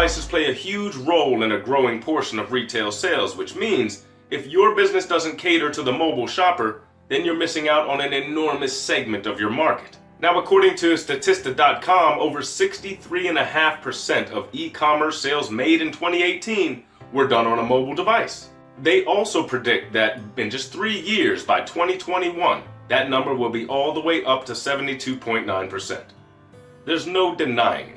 devices play a huge role in a growing portion of retail sales, which means if your business doesn't cater to the mobile shopper, then you're missing out on an enormous segment of your market. Now, according to Statista.com, over 63.5% of e-commerce sales made in 2018 were done on a mobile device. They also predict that in just 3 years, by 2021, that number will be all the way up to 72.9%. There's no denying it.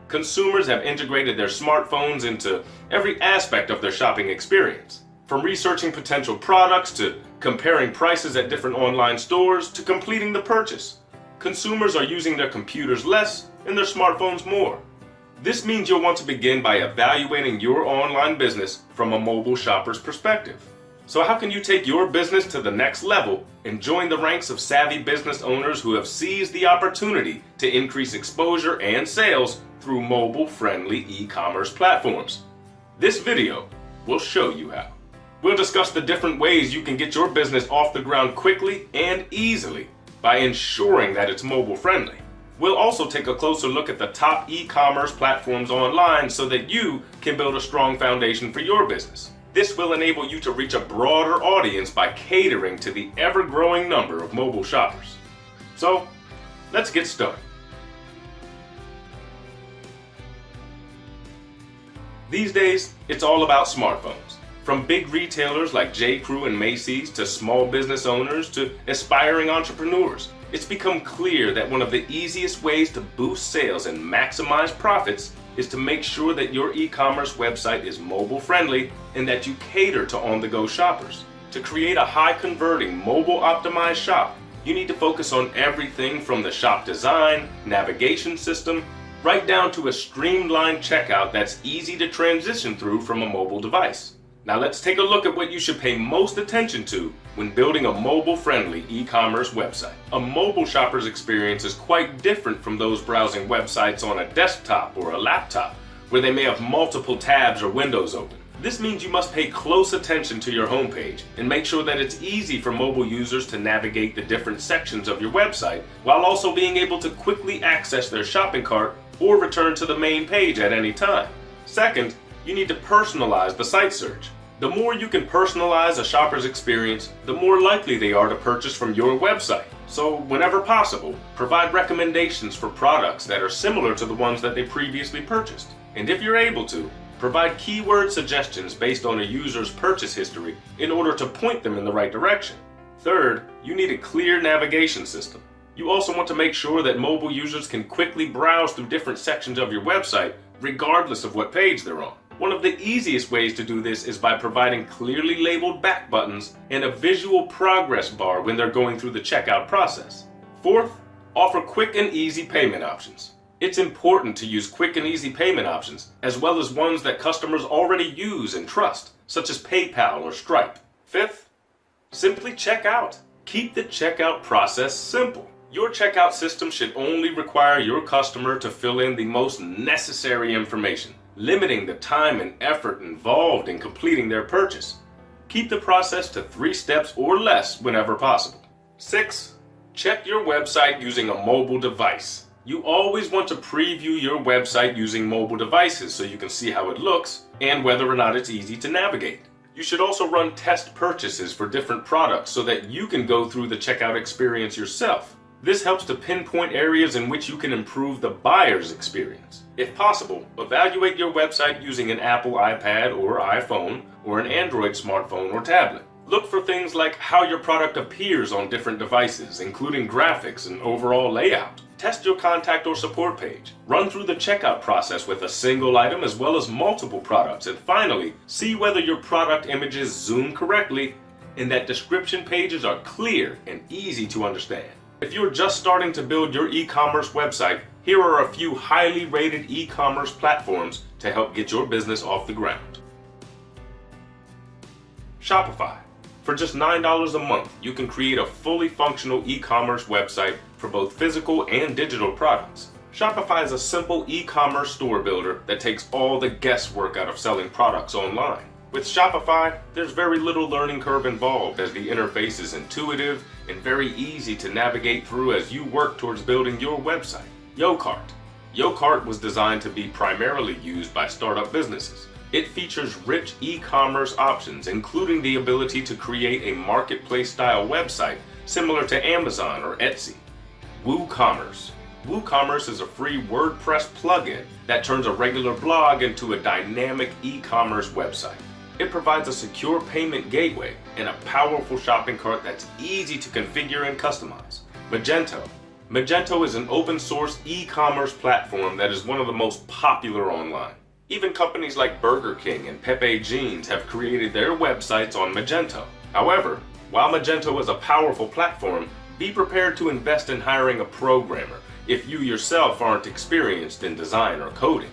Consumers have integrated their smartphones into every aspect of their shopping experience. From researching potential products to comparing prices at different online stores to completing the purchase. Consumers are using their computers less and their smartphones more. This means you'll want to begin by evaluating your online business from a mobile shopper's perspective. So how can you take your business to the next level and join the ranks of savvy business owners who have seized the opportunity to increase exposure and sales through mobile-friendly e-commerce platforms? This video will show you how. We'll discuss the different ways you can get your business off the ground quickly and easily by ensuring that it's mobile-friendly. We'll also take a closer look at the top e-commerce platforms online so that you can build a strong foundation for your business. This will enable you to reach a broader audience by catering to the ever-growing number of mobile shoppers. So, let's get started. These days, it's all about smartphones. From big retailers like J.Crew and Macy's to small business owners to aspiring entrepreneurs, it's become clear that one of the easiest ways to boost sales and maximize profits is to make sure that your e-commerce website is mobile friendly and that you cater to on-the-go shoppers. To create a high-converting, mobile-optimized shop, you need to focus on everything from the shop design, navigation system, right down to a streamlined checkout that's easy to transition through from a mobile device. Now let's take a look at what you should pay most attention to when building a mobile-friendly e-commerce website. A mobile shopper's experience is quite different from those browsing websites on a desktop or a laptop, where they may have multiple tabs or windows open. This means you must pay close attention to your homepage and make sure that it's easy for mobile users to navigate the different sections of your website, while also being able to quickly access their shopping cart or return to the main page at any time. Second, you need to personalize the site search. The more you can personalize a shopper's experience, the more likely they are to purchase from your website. So, whenever possible, provide recommendations for products that are similar to the ones that they previously purchased. And if you're able to, provide keyword suggestions based on a user's purchase history in order to point them in the right direction. Third, you need a clear navigation system. You also want to make sure that mobile users can quickly browse through different sections of your website, regardless of what page they're on. One of the easiest ways to do this is by providing clearly labeled back buttons and a visual progress bar when they're going through the checkout process. Fourth, offer quick and easy payment options. It's important to use quick and easy payment options, as well as ones that customers already use and trust, such as PayPal or Stripe. Fifth, simply check out. Keep the checkout process simple. Your checkout system should only require your customer to fill in the most necessary information, limiting the time and effort involved in completing their purchase. Keep the process to 3 steps or less whenever possible. 6. Check your website using a mobile device. You always want to preview your website using mobile devices so you can see how it looks and whether or not it's easy to navigate. You should also run test purchases for different products so that you can go through the checkout experience yourself. This helps to pinpoint areas in which you can improve the buyer's experience. If possible, evaluate your website using an Apple iPad or iPhone or an Android smartphone or tablet. Look for things like how your product appears on different devices, including graphics and overall layout. Test your contact or support page. Run through the checkout process with a single item as well as multiple products. And finally, see whether your product images zoom correctly and that description pages are clear and easy to understand. If you're just starting to build your e-commerce website, here are a few highly rated e-commerce platforms to help get your business off the ground. Shopify. For just $9 a month, you can create a fully functional e-commerce website for both physical and digital products. Shopify is a simple e-commerce store builder that takes all the guesswork out of selling products online. With Shopify, there's very little learning curve involved as the interface is intuitive and very easy to navigate through as you work towards building your website. YoCart. YoCart was designed to be primarily used by startup businesses. It features rich e-commerce options, including the ability to create a marketplace-style website similar to Amazon or Etsy. WooCommerce. WooCommerce is a free WordPress plugin that turns a regular blog into a dynamic e-commerce website. It provides a secure payment gateway and a powerful shopping cart that's easy to configure and customize. Magento. Magento is an open source e-commerce platform that is one of the most popular online. Even companies like Burger King and Pepe Jeans have created their websites on Magento. However, while Magento is a powerful platform, be prepared to invest in hiring a programmer if you yourself aren't experienced in design or coding.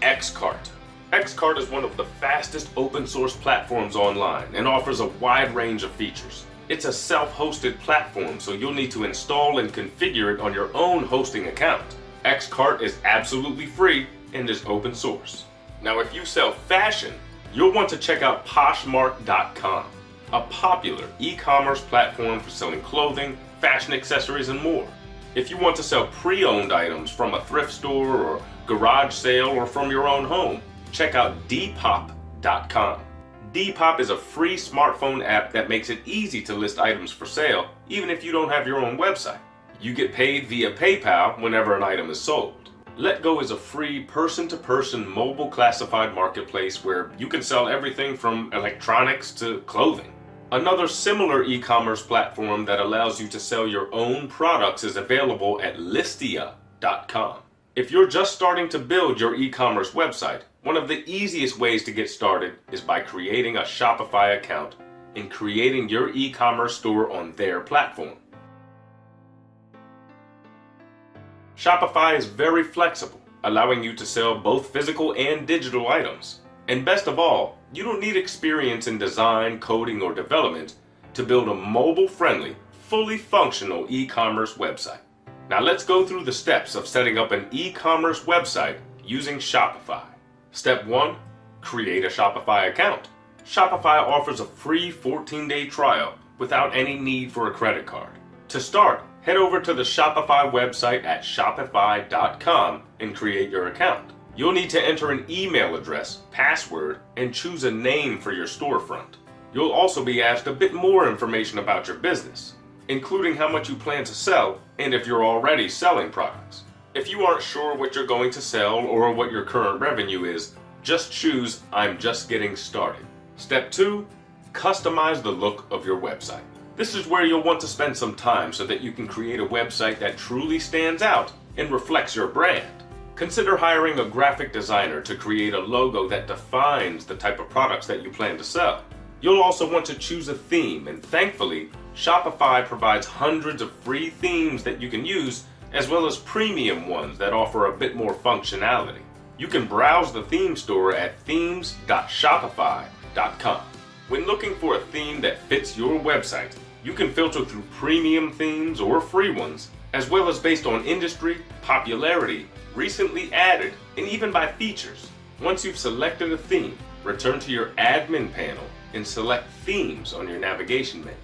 Xcart. Xcart is one of the fastest open source platforms online and offers a wide range of features. It's a self-hosted platform, so you'll need to install and configure it on your own hosting account. Xcart is absolutely free and is open source. Now, if you sell fashion, you'll want to check out Poshmark.com, a popular e-commerce platform for selling clothing, fashion accessories, and more. If you want to sell pre-owned items from a thrift store or garage sale or from your own home, check out Depop.com. Depop is a free smartphone app that makes it easy to list items for sale, even if you don't have your own website. You get paid via PayPal whenever an item is sold. Letgo is a free person-to-person mobile classified marketplace where you can sell everything from electronics to clothing. Another similar e-commerce platform that allows you to sell your own products is available at Listia.com. If you're just starting to build your e-commerce website, one of the easiest ways to get started is by creating a Shopify account and creating your e-commerce store on their platform. Shopify is very flexible, allowing you to sell both physical and digital items. And best of all, you don't need experience in design, coding, or development to build a mobile-friendly, fully functional e-commerce website. Now let's go through the steps of setting up an e-commerce website using Shopify. Step 1. Create a Shopify account. Shopify offers a free 14-day trial without any need for a credit card. To start, head over to the Shopify website at shopify.com and create your account. You'll need to enter an email address, password, and choose a name for your storefront. You'll also be asked a bit more information about your business, including how much you plan to sell and if you're already selling products. If you aren't sure what you're going to sell or what your current revenue is, just choose I'm just getting started. Step 2, customize the look of your website. This is where you'll want to spend some time so that you can create a website that truly stands out and reflects your brand. Consider hiring a graphic designer to create a logo that defines the type of products that you plan to sell. You'll also want to choose a theme, and thankfully, Shopify provides hundreds of free themes that you can use, as well as premium ones that offer a bit more functionality. You can browse the theme store at themes.shopify.com. When looking for a theme that fits your website, you can filter through premium themes or free ones, as well as based on industry, popularity, recently added, and even by features. Once you've selected a theme, return to your admin panel and select Themes on your navigation menu.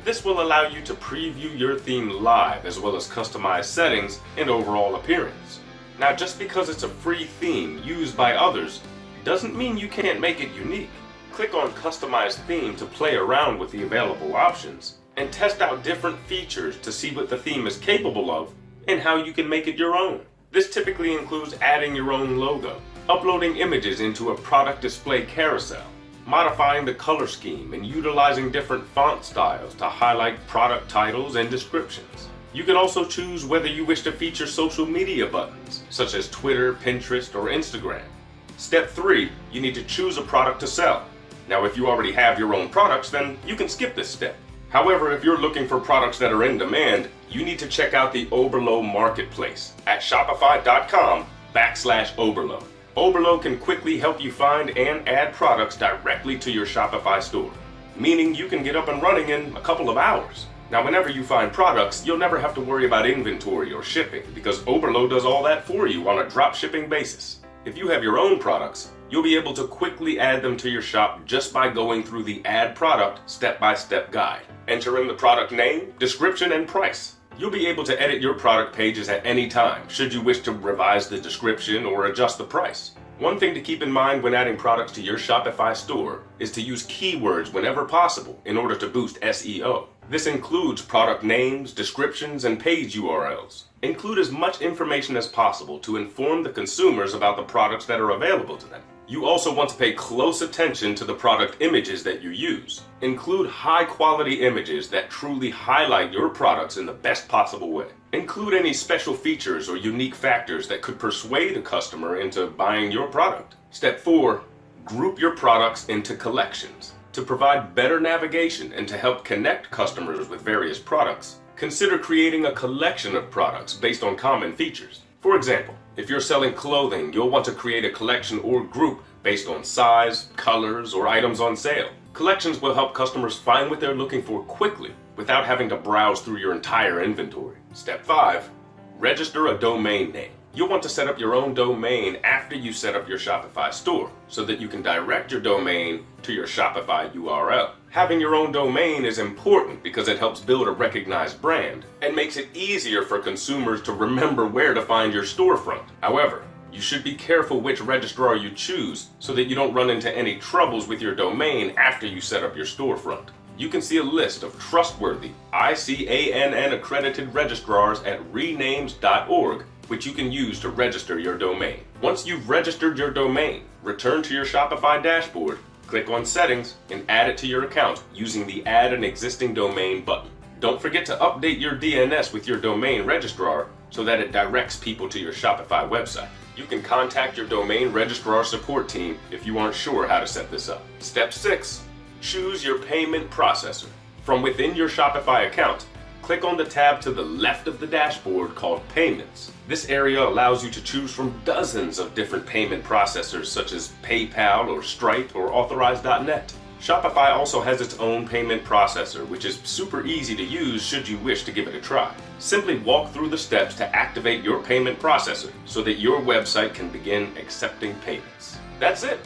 This will allow you to preview your theme live, as well as customize settings and overall appearance. Now, just because it's a free theme used by others doesn't mean you can't make it unique. Click on Customize Theme to play around with the available options and test out different features to see what the theme is capable of and how you can make it your own. This typically includes adding your own logo, uploading images into a product display carousel, modifying the color scheme, and utilizing different font styles to highlight product titles and descriptions. You can also choose whether you wish to feature social media buttons, such as Twitter, Pinterest, or Instagram. Step 3, you need to choose a product to sell. Now, if you already have your own products, then you can skip this step. However, if you're looking for products that are in demand, you need to check out the Oberlo Marketplace at shopify.com/Oberlo. Oberlo can quickly help you find and add products directly to your Shopify store, meaning you can get up and running in a couple of hours. Now, whenever you find products, you'll never have to worry about inventory or shipping because Oberlo does all that for you on a drop shipping basis. If you have your own products, you'll be able to quickly add them to your shop just by going through the Add Product step-by-step guide. Enter in the product name, description, and price. You'll be able to edit your product pages at any time, should you wish to revise the description or adjust the price. One thing to keep in mind when adding products to your Shopify store is to use keywords whenever possible in order to boost SEO. This includes product names, descriptions, and page URLs. Include as much information as possible to inform the consumers about the products that are available to them. You also want to pay close attention to the product images that you use. Include high-quality images that truly highlight your products in the best possible way. Include any special features or unique factors that could persuade a customer into buying your product. Step 4. Group your products into collections. To provide better navigation and to help connect customers with various products, consider creating a collection of products based on common features. For example, if you're selling clothing, you'll want to create a collection or group based on size, colors, or items on sale. Collections will help customers find what they're looking for quickly without having to browse through your entire inventory. Step 5. Register a domain name. You'll want to set up your own domain after you set up your Shopify store so that you can direct your domain to your Shopify URL. Having your own domain is important because it helps build a recognized brand and makes it easier for consumers to remember where to find your storefront. However, you should be careful which registrar you choose so that you don't run into any troubles with your domain after you set up your storefront. You can see a list of trustworthy ICANN accredited registrars at renames.org, which you can use to register your domain. Once you've registered your domain, return to your Shopify dashboard, click on Settings, and add it to your account using the Add an Existing Domain button. Don't forget to update your DNS with your domain registrar so that it directs people to your Shopify website. You can contact your domain registrar support team if you aren't sure how to set this up. Step 6. Choose your payment processor. From within your Shopify account, click on the tab to the left of the dashboard called Payments. This area allows you to choose from dozens of different payment processors such as PayPal or Stripe or Authorize.net. Shopify also has its own payment processor, which is super easy to use should you wish to give it a try. Simply walk through the steps to activate your payment processor so that your website can begin accepting payments. That's it.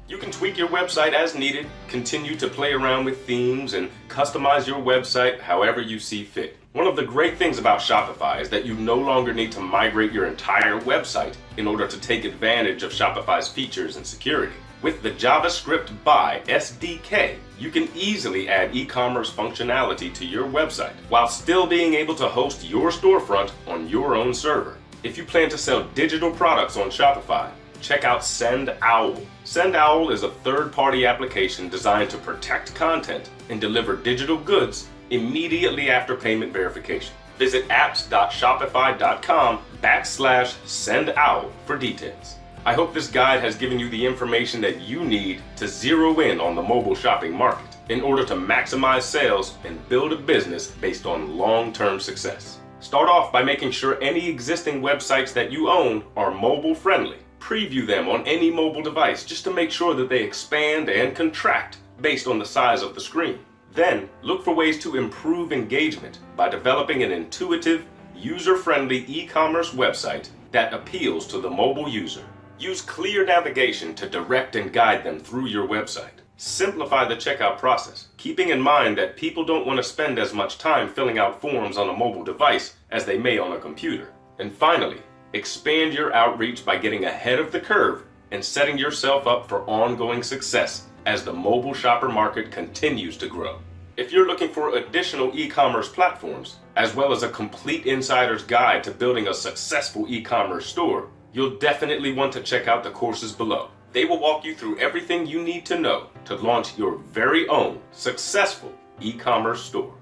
You can tweak your website as needed, continue to play around with themes, and customize your website however you see fit. One of the great things about Shopify is that you no longer need to migrate your entire website in order to take advantage of Shopify's features and security. With the JavaScript Buy SDK, you can easily add e-commerce functionality to your website while still being able to host your storefront on your own server. If you plan to sell digital products on Shopify, check out SendOwl. SendOwl is a third-party application designed to protect content and deliver digital goods immediately after payment verification. Visit apps.shopify.com/SendOwl for details. I hope this guide has given you the information that you need to zero in on the mobile shopping market in order to maximize sales and build a business based on long-term success. Start off by making sure any existing websites that you own are mobile friendly. Preview them on any mobile device just to make sure that they expand and contract based on the size of the screen. Then, look for ways to improve engagement by developing an intuitive, user-friendly e-commerce website that appeals to the mobile user. Use clear navigation to direct and guide them through your website. Simplify the checkout process, keeping in mind that people don't want to spend as much time filling out forms on a mobile device as they may on a computer. And finally, expand your outreach by getting ahead of the curve and setting yourself up for ongoing success as the mobile shopper market continues to grow. If you're looking for additional e-commerce platforms, as well as a complete insider's guide to building a successful e-commerce store, you'll definitely want to check out the courses below. They will walk you through everything you need to know to launch your very own successful e-commerce store.